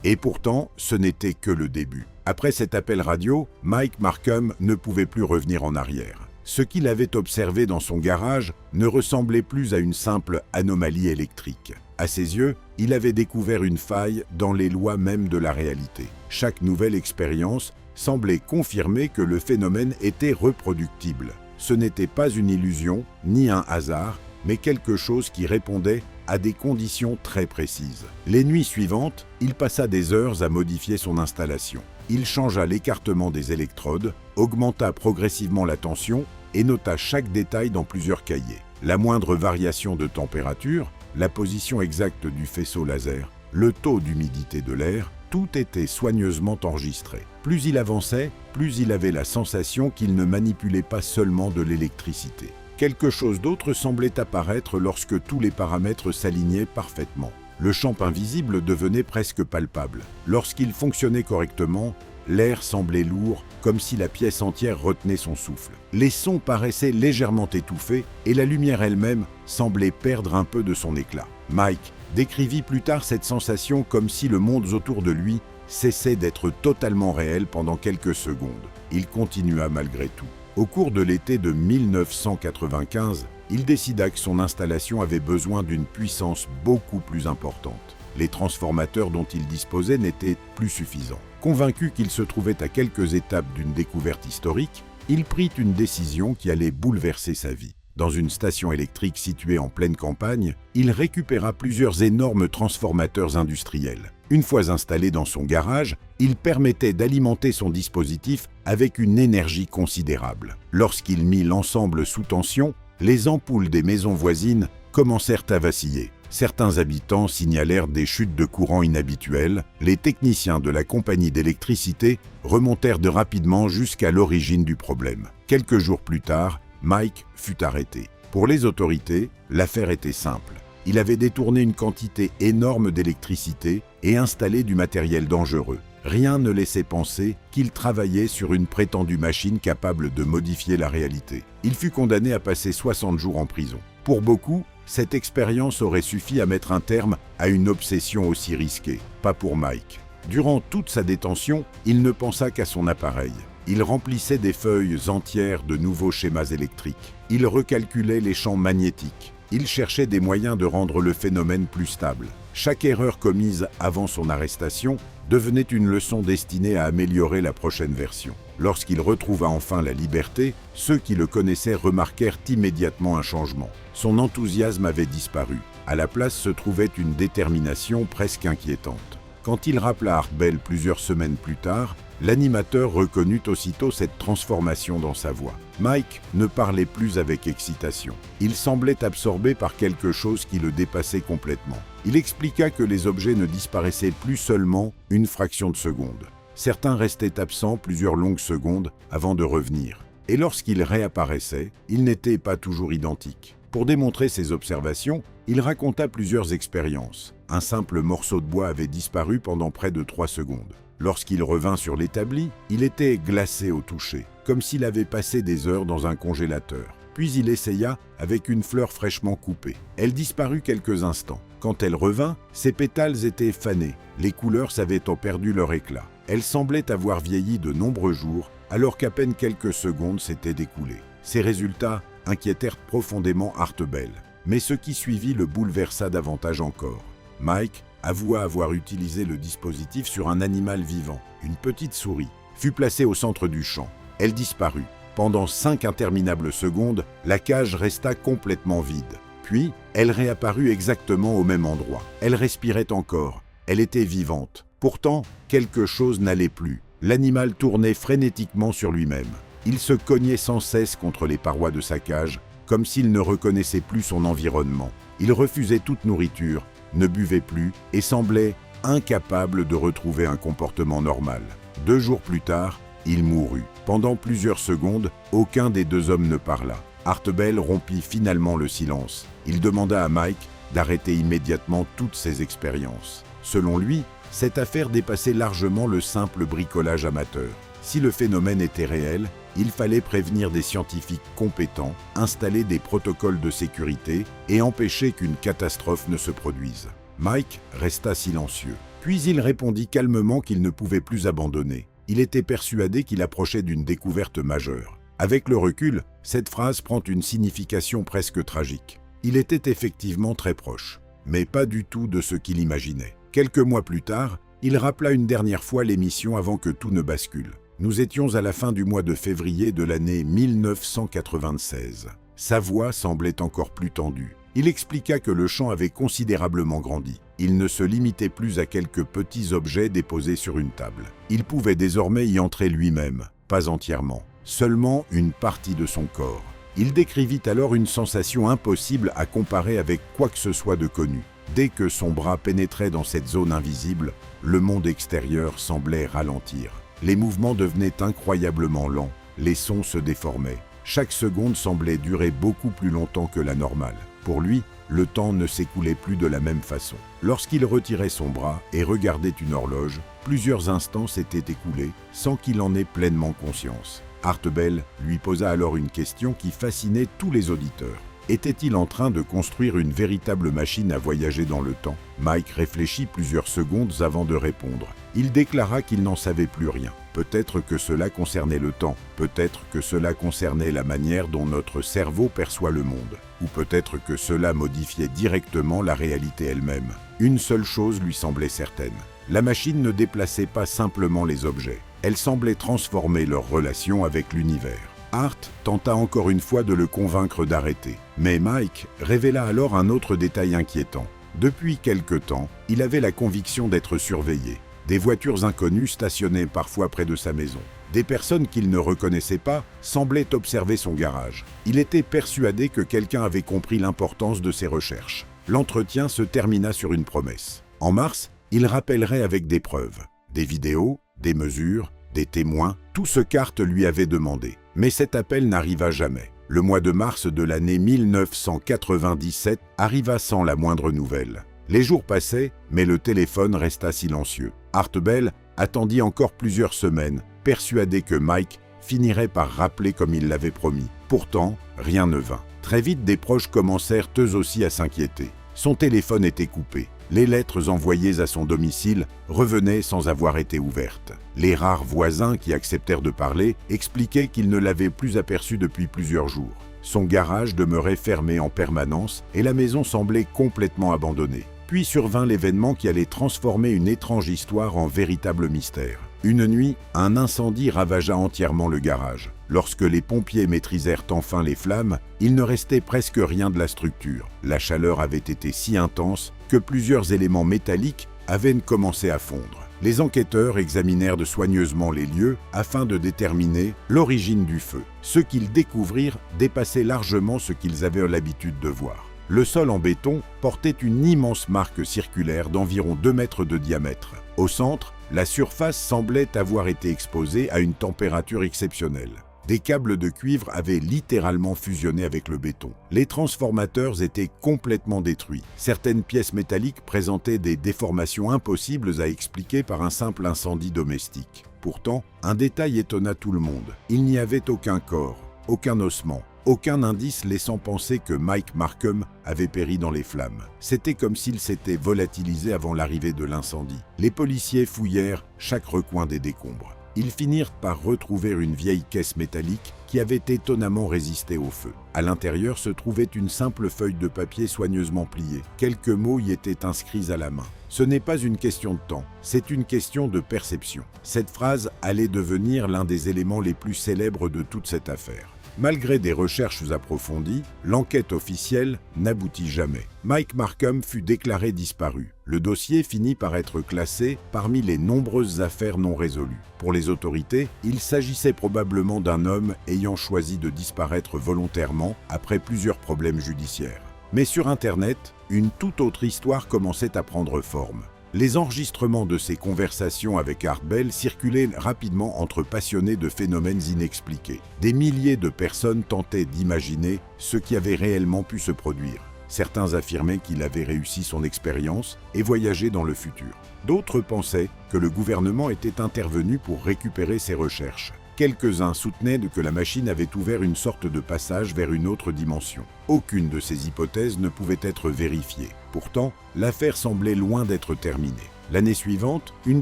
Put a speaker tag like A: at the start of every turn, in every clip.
A: Et pourtant, ce n'était que le début. Après cet appel radio, Mike Markham ne pouvait plus revenir en arrière. Ce qu'il avait observé dans son garage ne ressemblait plus à une simple anomalie électrique. À ses yeux, il avait découvert une faille dans les lois mêmes de la réalité. Chaque nouvelle expérience semblait confirmer que le phénomène était reproductible. Ce n'était pas une illusion, ni un hasard, mais quelque chose qui répondait à des conditions très précises. Les nuits suivantes, il passa des heures à modifier son installation. Il changea l'écartement des électrodes, augmenta progressivement la tension et nota chaque détail dans plusieurs cahiers. La moindre variation de température, la position exacte du faisceau laser, le taux d'humidité de l'air, tout était soigneusement enregistré. Plus il avançait, plus il avait la sensation qu'il ne manipulait pas seulement de l'électricité. Quelque chose d'autre semblait apparaître lorsque tous les paramètres s'alignaient parfaitement. Le champ invisible devenait presque palpable. Lorsqu'il fonctionnait correctement, l'air semblait lourd, comme si la pièce entière retenait son souffle. Les sons paraissaient légèrement étouffés et la lumière elle-même semblait perdre un peu de son éclat. Mike décrivit plus tard cette sensation comme si le monde autour de lui cessait d'être totalement réel pendant quelques secondes. Il continua malgré tout. Au cours de l'été de 1995, il décida que son installation avait besoin d'une puissance beaucoup plus importante. Les transformateurs dont il disposait n'étaient plus suffisants. Convaincu qu'il se trouvait à quelques étapes d'une découverte historique, il prit une décision qui allait bouleverser sa vie. Dans une station électrique située en pleine campagne, il récupéra plusieurs énormes transformateurs industriels. Une fois installés dans son garage, ils permettaient d'alimenter son dispositif avec une énergie considérable. Lorsqu'il mit l'ensemble sous tension, les ampoules des maisons voisines commencèrent à vaciller. Certains habitants signalèrent des chutes de courant inhabituelles. Les techniciens de la compagnie d'électricité remontèrent rapidement jusqu'à l'origine du problème. Quelques jours plus tard, Mike fut arrêté. Pour les autorités, l'affaire était simple. Il avait détourné une quantité énorme d'électricité et installé du matériel dangereux. Rien ne laissait penser qu'il travaillait sur une prétendue machine capable de modifier la réalité. Il fut condamné à passer 60 jours en prison. Pour beaucoup, cette expérience aurait suffi à mettre un terme à une obsession aussi risquée. Pas pour Mike. Durant toute sa détention, il ne pensa qu'à son appareil. Il remplissait des feuilles entières de nouveaux schémas électriques. Il recalculait les champs magnétiques. Il cherchait des moyens de rendre le phénomène plus stable. Chaque erreur commise avant son arrestation devenait une leçon destinée à améliorer la prochaine version. Lorsqu'il retrouva enfin la liberté, ceux qui le connaissaient remarquèrent immédiatement un changement. Son enthousiasme avait disparu. À la place se trouvait une détermination presque inquiétante. Quand il rappela Art Bell plusieurs semaines plus tard, l'animateur reconnut aussitôt cette transformation dans sa voix. Mike ne parlait plus avec excitation. Il semblait absorbé par quelque chose qui le dépassait complètement. Il expliqua que les objets ne disparaissaient plus seulement une fraction de seconde. Certains restaient absents plusieurs longues secondes avant de revenir. Et lorsqu'ils réapparaissaient, ils n'étaient pas toujours identiques. Pour démontrer ses observations, il raconta plusieurs expériences. Un simple morceau de bois avait disparu pendant près de 3 secondes. Lorsqu'il revint sur l'établi, il était glacé au toucher, comme s'il avait passé des heures dans un congélateur. Puis il essaya avec une fleur fraîchement coupée. Elle disparut quelques instants. Quand elle revint, ses pétales étaient fanés. Les couleurs s'avaient perdu leur éclat. Elle semblait avoir vieilli de nombreux jours, alors qu'à peine quelques secondes s'étaient écoulées. Ces résultats inquiétèrent profondément Art Bell. Mais ce qui suivit le bouleversa davantage encore. Mike avoua avoir utilisé le dispositif sur un animal vivant. Une petite souris fut placée au centre du champ. Elle disparut. Pendant 5 interminables secondes, la cage resta complètement vide. Puis, elle réapparut exactement au même endroit. Elle respirait encore. Elle était vivante. Pourtant, quelque chose n'allait plus. L'animal tournait frénétiquement sur lui-même. Il se cognait sans cesse contre les parois de sa cage, comme s'il ne reconnaissait plus son environnement. Il refusait toute nourriture, ne buvait plus et semblait incapable de retrouver un comportement normal. 2 jours plus tard, il mourut. Pendant plusieurs secondes, aucun des 2 hommes ne parla. Art Bell rompit finalement le silence. Il demanda à Mike d'arrêter immédiatement toutes ses expériences. Selon lui, cette affaire dépassait largement le simple bricolage amateur. Si le phénomène était réel, il fallait prévenir des scientifiques compétents, installer des protocoles de sécurité et empêcher qu'une catastrophe ne se produise. Mike resta silencieux. Puis il répondit calmement qu'il ne pouvait plus abandonner. Il était persuadé qu'il approchait d'une découverte majeure. Avec le recul, cette phrase prend une signification presque tragique. Il était effectivement très proche, mais pas du tout de ce qu'il imaginait. Quelques mois plus tard, il rappela une dernière fois l'émission avant que tout ne bascule. Nous étions à la fin du mois de février de l'année 1996. Sa voix semblait encore plus tendue. Il expliqua que le champ avait considérablement grandi. Il ne se limitait plus à quelques petits objets déposés sur une table. Il pouvait désormais y entrer lui-même, pas entièrement, seulement une partie de son corps. Il décrivit alors une sensation impossible à comparer avec quoi que ce soit de connu. Dès que son bras pénétrait dans cette zone invisible, le monde extérieur semblait ralentir. Les mouvements devenaient incroyablement lents, les sons se déformaient. Chaque seconde semblait durer beaucoup plus longtemps que la normale. Pour lui, le temps ne s'écoulait plus de la même façon. Lorsqu'il retirait son bras et regardait une horloge, plusieurs instants s'étaient écoulés sans qu'il en ait pleinement conscience. Art Bell lui posa alors une question qui fascinait tous les auditeurs. Était-il en train de construire une véritable machine à voyager dans le temps? Mike réfléchit plusieurs secondes avant de répondre. Il déclara qu'il n'en savait plus rien. Peut-être que cela concernait le temps, peut-être que cela concernait la manière dont notre cerveau perçoit le monde, ou peut-être que cela modifiait directement la réalité elle-même. Une seule chose lui semblait certaine. La machine ne déplaçait pas simplement les objets, elle semblait transformer leur relation avec l'univers. Art tenta encore une fois de le convaincre d'arrêter, mais Mike révéla alors un autre détail inquiétant. Depuis quelque temps, il avait la conviction d'être surveillé. Des voitures inconnues stationnaient parfois près de sa maison. Des personnes qu'il ne reconnaissait pas semblaient observer son garage. Il était persuadé que quelqu'un avait compris l'importance de ses recherches. L'entretien se termina sur une promesse. En mars, il rappellerait avec des preuves, des vidéos, des mesures, des témoins, tout ce qu'Art lui avait demandé. Mais cet appel n'arriva jamais. Le mois de mars de l'année 1997 arriva sans la moindre nouvelle. Les jours passaient, mais le téléphone resta silencieux. Art Bell attendit encore plusieurs semaines, persuadé que Mike finirait par rappeler comme il l'avait promis. Pourtant, rien ne vint. Très vite, des proches commencèrent eux aussi à s'inquiéter. Son téléphone était coupé. Les lettres envoyées à son domicile revenaient sans avoir été ouvertes. Les rares voisins qui acceptèrent de parler expliquaient qu'ils ne l'avaient plus aperçu depuis plusieurs jours. Son garage demeurait fermé en permanence et la maison semblait complètement abandonnée. Puis survint l'événement qui allait transformer une étrange histoire en véritable mystère. Une nuit, un incendie ravagea entièrement le garage. Lorsque les pompiers maîtrisèrent enfin les flammes, il ne restait presque rien de la structure. La chaleur avait été si intense que plusieurs éléments métalliques avaient commencé à fondre. Les enquêteurs examinèrent soigneusement les lieux afin de déterminer l'origine du feu. Ce qu'ils découvrirent dépassait largement ce qu'ils avaient l'habitude de voir. Le sol en béton portait une immense marque circulaire d'environ 2 mètres de diamètre. Au centre, la surface semblait avoir été exposée à une température exceptionnelle. Des câbles de cuivre avaient littéralement fusionné avec le béton. Les transformateurs étaient complètement détruits. Certaines pièces métalliques présentaient des déformations impossibles à expliquer par un simple incendie domestique. Pourtant, un détail étonna tout le monde. Il n'y avait aucun corps, aucun ossement, aucun indice laissant penser que Mike Markham avait péri dans les flammes. C'était comme s'il s'était volatilisé avant l'arrivée de l'incendie. Les policiers fouillèrent chaque recoin des décombres. Ils finirent par retrouver une vieille caisse métallique qui avait étonnamment résisté au feu. À l'intérieur se trouvait une simple feuille de papier soigneusement pliée. Quelques mots y étaient inscrits à la main. Ce n'est pas une question de temps, c'est une question de perception. Cette phrase allait devenir l'un des éléments les plus célèbres de toute cette affaire. Malgré des recherches approfondies, l'enquête officielle n'aboutit jamais. Mike Markham fut déclaré disparu. Le dossier finit par être classé parmi les nombreuses affaires non résolues. Pour les autorités, il s'agissait probablement d'un homme ayant choisi de disparaître volontairement après plusieurs problèmes judiciaires. Mais sur Internet, une toute autre histoire commençait à prendre forme. Les enregistrements de ces conversations avec Art Bell circulaient rapidement entre passionnés de phénomènes inexpliqués. Des milliers de personnes tentaient d'imaginer ce qui avait réellement pu se produire. Certains affirmaient qu'il avait réussi son expérience et voyagé dans le futur. D'autres pensaient que le gouvernement était intervenu pour récupérer ses recherches. Quelques-uns soutenaient que la machine avait ouvert une sorte de passage vers une autre dimension. Aucune de ces hypothèses ne pouvait être vérifiée. Pourtant, l'affaire semblait loin d'être terminée. L'année suivante, une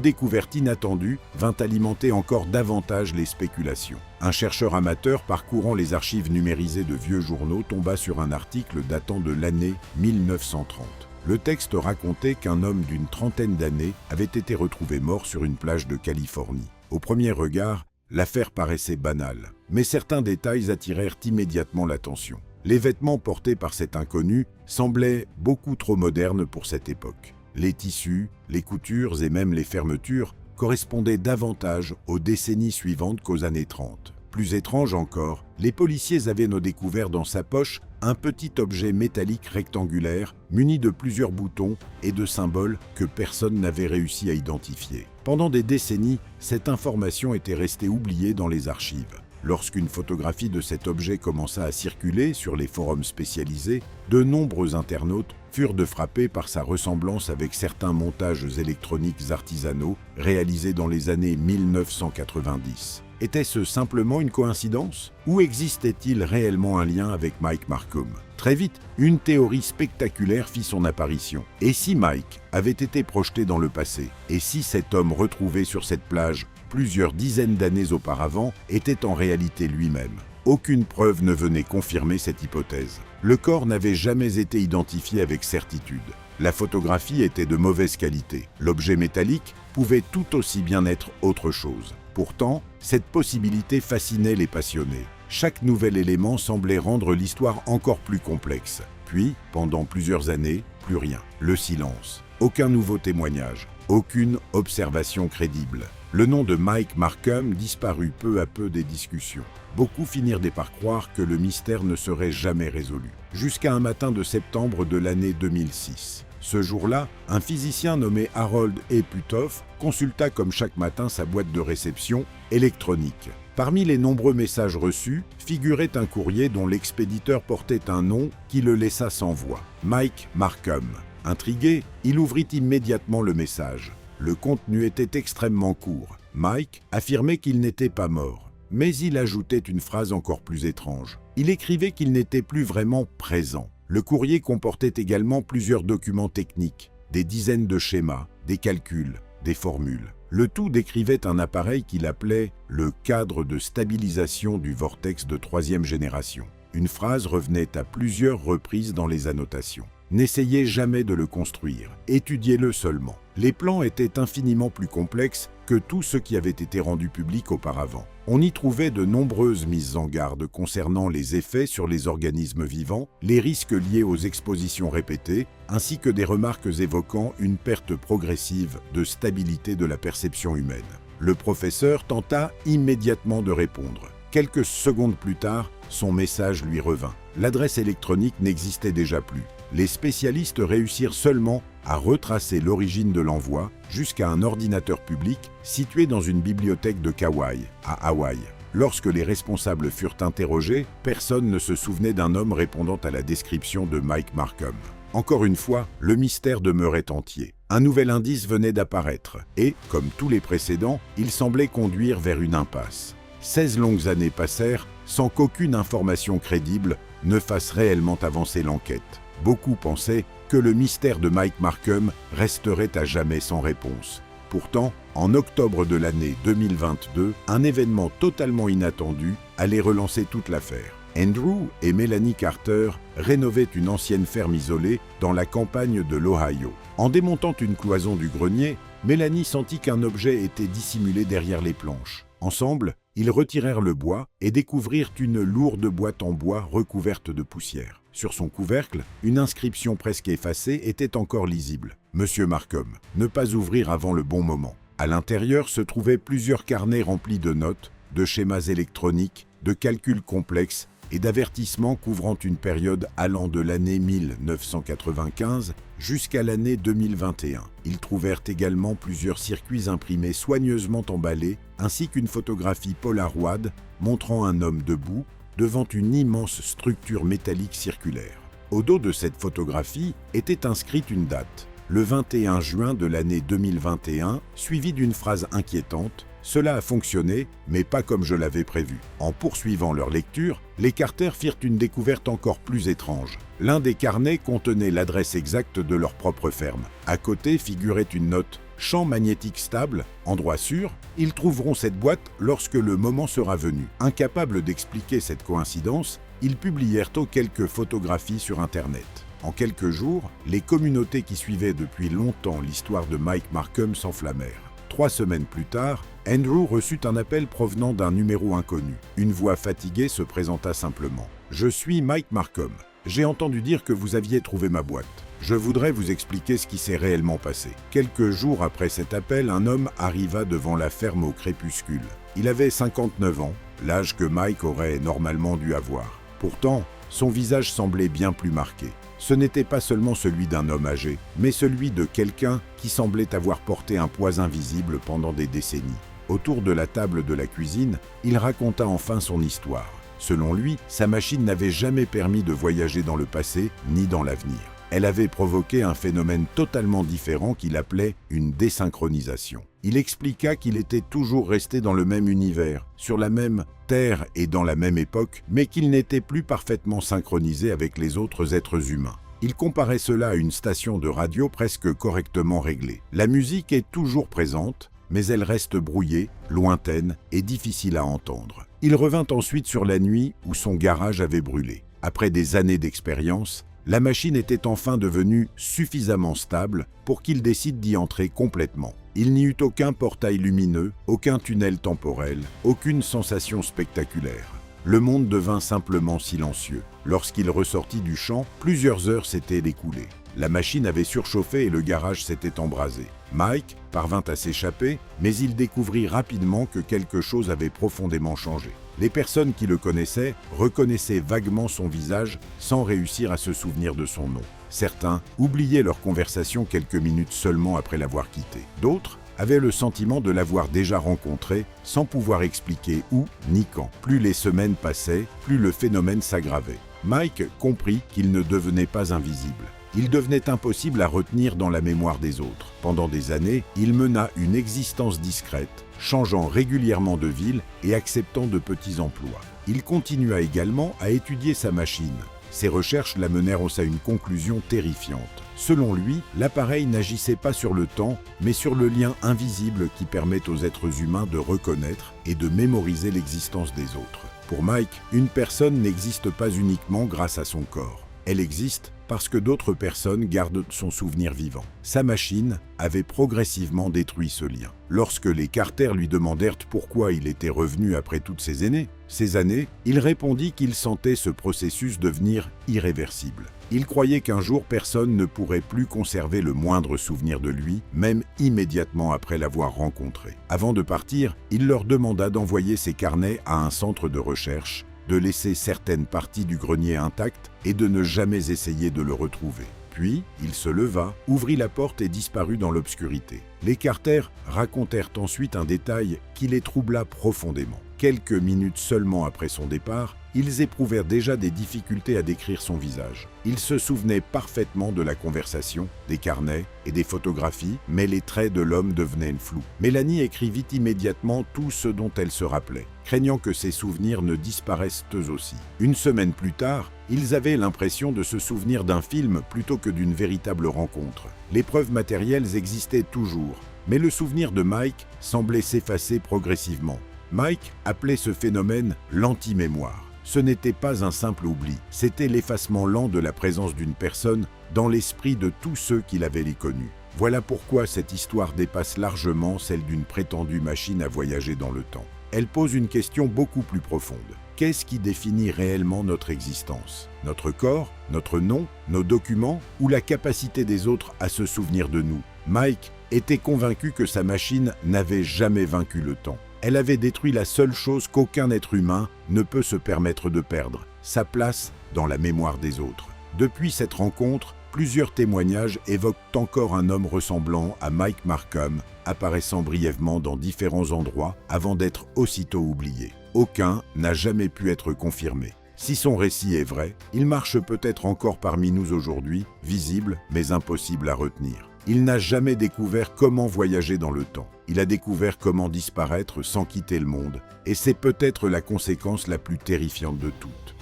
A: découverte inattendue vint alimenter encore davantage les spéculations. Un chercheur amateur parcourant les archives numérisées de vieux journaux tomba sur un article datant de l'année 1930. Le texte racontait qu'un homme d'une trentaine d'années avait été retrouvé mort sur une plage de Californie. Au premier regard, l'affaire paraissait banale, mais certains détails attirèrent immédiatement l'attention. Les vêtements portés par cet inconnu semblaient beaucoup trop modernes pour cette époque. Les tissus, les coutures et même les fermetures correspondaient davantage aux décennies suivantes qu'aux années 30. Plus étrange encore, les policiers avaient découvert dans sa poche un petit objet métallique rectangulaire muni de plusieurs boutons et de symboles que personne n'avait réussi à identifier. Pendant des décennies, cette information était restée oubliée dans les archives. Lorsqu'une photographie de cet objet commença à circuler sur les forums spécialisés, de nombreux internautes furent frappés par sa ressemblance avec certains montages électroniques artisanaux réalisés dans les années 1990. Était-ce simplement une coïncidence? Ou existait-il réellement un lien avec Mike Marcum? Très vite, une théorie spectaculaire fit son apparition. Et si Mike avait été projeté dans le passé? Et si cet homme retrouvé sur cette plage plusieurs dizaines d'années auparavant était en réalité lui-même? Aucune preuve ne venait confirmer cette hypothèse. Le corps n'avait jamais été identifié avec certitude. La photographie était de mauvaise qualité. L'objet métallique pouvait tout aussi bien être autre chose. Pourtant, cette possibilité fascinait les passionnés. Chaque nouvel élément semblait rendre l'histoire encore plus complexe. Puis, pendant plusieurs années, plus rien. Le silence. Aucun nouveau témoignage. Aucune observation crédible. Le nom de Mike Marcum disparut peu à peu des discussions. Beaucoup finirent par croire que le mystère ne serait jamais résolu. Jusqu'à un matin de septembre de l'année 2006. Ce jour-là, un physicien nommé Harold E. Puthoff consulta comme chaque matin sa boîte de réception électronique. Parmi les nombreux messages reçus, figurait un courrier dont l'expéditeur portait un nom qui le laissa sans voix. Mike Marcum. Intrigué, il ouvrit immédiatement le message. Le contenu était extrêmement court. Mike affirmait qu'il n'était pas mort, mais il ajoutait une phrase encore plus étrange. Il écrivait qu'il n'était plus vraiment présent. Le courrier comportait également plusieurs documents techniques, des dizaines de schémas, des calculs, des formules. Le tout décrivait un appareil qu'il appelait le cadre de stabilisation du vortex de troisième génération. Une phrase revenait à plusieurs reprises dans les annotations. N'essayez jamais de le construire, étudiez-le seulement. Les plans étaient infiniment plus complexes que tout ce qui avait été rendu public auparavant. On y trouvait de nombreuses mises en garde concernant les effets sur les organismes vivants, les risques liés aux expositions répétées, ainsi que des remarques évoquant une perte progressive de stabilité de la perception humaine. Le professeur tenta immédiatement de répondre. Quelques secondes plus tard, son message lui revint. L'adresse électronique n'existait déjà plus. Les spécialistes réussirent seulement à retracer l'origine de l'envoi jusqu'à un ordinateur public situé dans une bibliothèque de Kauai, à Hawaï. Lorsque les responsables furent interrogés, personne ne se souvenait d'un homme répondant à la description de Mike Marcum. Encore une fois, le mystère demeurait entier. Un nouvel indice venait d'apparaître et, comme tous les précédents, il semblait conduire vers une impasse. 16 longues années passèrent sans qu'aucune information crédible ne fasse réellement avancer l'enquête. Beaucoup pensaient que le mystère de Mike Marcum resterait à jamais sans réponse. Pourtant, en octobre de l'année 2022, un événement totalement inattendu allait relancer toute l'affaire. Andrew et Melanie Carter rénovaient une ancienne ferme isolée dans la campagne de l'Ohio. En démontant une cloison du grenier, Melanie sentit qu'un objet était dissimulé derrière les planches. Ensemble, ils retirèrent le bois et découvrirent une lourde boîte en bois recouverte de poussière. Sur son couvercle, une inscription presque effacée était encore lisible. « Monsieur Marcum, ne pas ouvrir avant le bon moment ». À l'intérieur se trouvaient plusieurs carnets remplis de notes, de schémas électroniques, de calculs complexes et d'avertissements couvrant une période allant de l'année 1995 jusqu'à l'année 2021. Ils trouvèrent également plusieurs circuits imprimés soigneusement emballés, ainsi qu'une photographie Polaroid montrant un homme debout devant une immense structure métallique circulaire. Au dos de cette photographie était inscrite une date, le 21 juin de l'année 2021, suivie d'une phrase inquiétante. Cela a fonctionné, mais pas comme je l'avais prévu. En poursuivant leur lecture, les Carter firent une découverte encore plus étrange. L'un des carnets contenait l'adresse exacte de leur propre ferme. À côté figurait une note Champ magnétique stable, endroit sûr, ils trouveront cette boîte lorsque le moment sera venu. Incapables d'expliquer cette coïncidence, ils publièrent quelques photographies sur Internet. En quelques jours, les communautés qui suivaient depuis longtemps l'histoire de Mike Markham s'enflammèrent. 3 semaines plus tard, Andrew reçut un appel provenant d'un numéro inconnu. Une voix fatiguée se présenta simplement. « Je suis Mike Markham. J'ai entendu dire que vous aviez trouvé ma boîte. Je voudrais vous expliquer ce qui s'est réellement passé. » Quelques jours après cet appel, un homme arriva devant la ferme au crépuscule. Il avait 59 ans, l'âge que Mike aurait normalement dû avoir. Pourtant, son visage semblait bien plus marqué. Ce n'était pas seulement celui d'un homme âgé, mais celui de quelqu'un qui semblait avoir porté un poids invisible pendant des décennies. Autour de la table de la cuisine, il raconta enfin son histoire. Selon lui, sa machine n'avait jamais permis de voyager dans le passé ni dans l'avenir. Elle avait provoqué un phénomène totalement différent qu'il appelait une désynchronisation. Il expliqua qu'il était toujours resté dans le même univers, sur la même Terre et dans la même époque, mais qu'il n'était plus parfaitement synchronisé avec les autres êtres humains. Il comparait cela à une station de radio presque correctement réglée. La musique est toujours présente, mais elle reste brouillée, lointaine et difficile à entendre. Il revint ensuite sur la nuit où son garage avait brûlé. Après des années d'expérience, la machine était enfin devenue suffisamment stable pour qu'il décide d'y entrer complètement. Il n'y eut aucun portail lumineux, aucun tunnel temporel, aucune sensation spectaculaire. Le monde devint simplement silencieux. Lorsqu'il ressortit du champ, plusieurs heures s'étaient écoulées. La machine avait surchauffé et le garage s'était embrasé. Mike parvint à s'échapper, mais il découvrit rapidement que quelque chose avait profondément changé. Les personnes qui le connaissaient reconnaissaient vaguement son visage sans réussir à se souvenir de son nom. Certains oubliaient leur conversation quelques minutes seulement après l'avoir quitté. D'autres avaient le sentiment de l'avoir déjà rencontré sans pouvoir expliquer où ni quand. Plus les semaines passaient, plus le phénomène s'aggravait. Mike comprit qu'il ne devenait pas invisible. Il devenait impossible à retenir dans la mémoire des autres. Pendant des années, il mena une existence discrète, changeant régulièrement de ville et acceptant de petits emplois. Il continua également à étudier sa machine. Ses recherches l'amenèrent à une conclusion terrifiante. Selon lui, l'appareil n'agissait pas sur le temps, mais sur le lien invisible qui permet aux êtres humains de reconnaître et de mémoriser l'existence des autres. Pour Mike, une personne n'existe pas uniquement grâce à son corps. Elle existe parce que d'autres personnes gardent son souvenir vivant. Sa machine avait progressivement détruit ce lien. Lorsque les Carter lui demandèrent pourquoi il était revenu après toutes ces années, il répondit qu'il sentait ce processus devenir irréversible. Il croyait qu'un jour personne ne pourrait plus conserver le moindre souvenir de lui, même immédiatement après l'avoir rencontré. Avant de partir, il leur demanda d'envoyer ses carnets à un centre de recherche, de laisser certaines parties du grenier intactes et de ne jamais essayer de le retrouver. Puis, il se leva, ouvrit la porte et disparut dans l'obscurité. Les Carter racontèrent ensuite un détail qui les troubla profondément. Quelques minutes seulement après son départ, ils éprouvèrent déjà des difficultés à décrire son visage. Ils se souvenaient parfaitement de la conversation, des carnets et des photographies, mais les traits de l'homme devenaient flous. Mélanie écrivit immédiatement tout ce dont elle se rappelait, craignant que ses souvenirs ne disparaissent eux aussi. Une semaine plus tard, ils avaient l'impression de se souvenir d'un film plutôt que d'une véritable rencontre. Les preuves matérielles existaient toujours, mais le souvenir de Mike semblait s'effacer progressivement. Mike appelait ce phénomène l'anti-mémoire. Ce n'était pas un simple oubli, c'était l'effacement lent de la présence d'une personne dans l'esprit de tous ceux qui l'avaient connue. Voilà pourquoi cette histoire dépasse largement celle d'une prétendue machine à voyager dans le temps. Elle pose une question beaucoup plus profonde. Qu'est-ce qui définit réellement notre existence? Notre corps, notre nom, nos documents ou la capacité des autres à se souvenir de nous? Mike était convaincu que sa machine n'avait jamais vaincu le temps. Elle avait détruit la seule chose qu'aucun être humain ne peut se permettre de perdre, sa place dans la mémoire des autres. Depuis cette rencontre, plusieurs témoignages évoquent encore un homme ressemblant à Mike Markham, apparaissant brièvement dans différents endroits avant d'être aussitôt oublié. Aucun n'a jamais pu être confirmé. Si son récit est vrai, il marche peut-être encore parmi nous aujourd'hui, visible mais impossible à retenir. Il n'a jamais découvert comment voyager dans le temps. Il a découvert comment disparaître sans quitter le monde, et c'est peut-être la conséquence la plus terrifiante de toutes.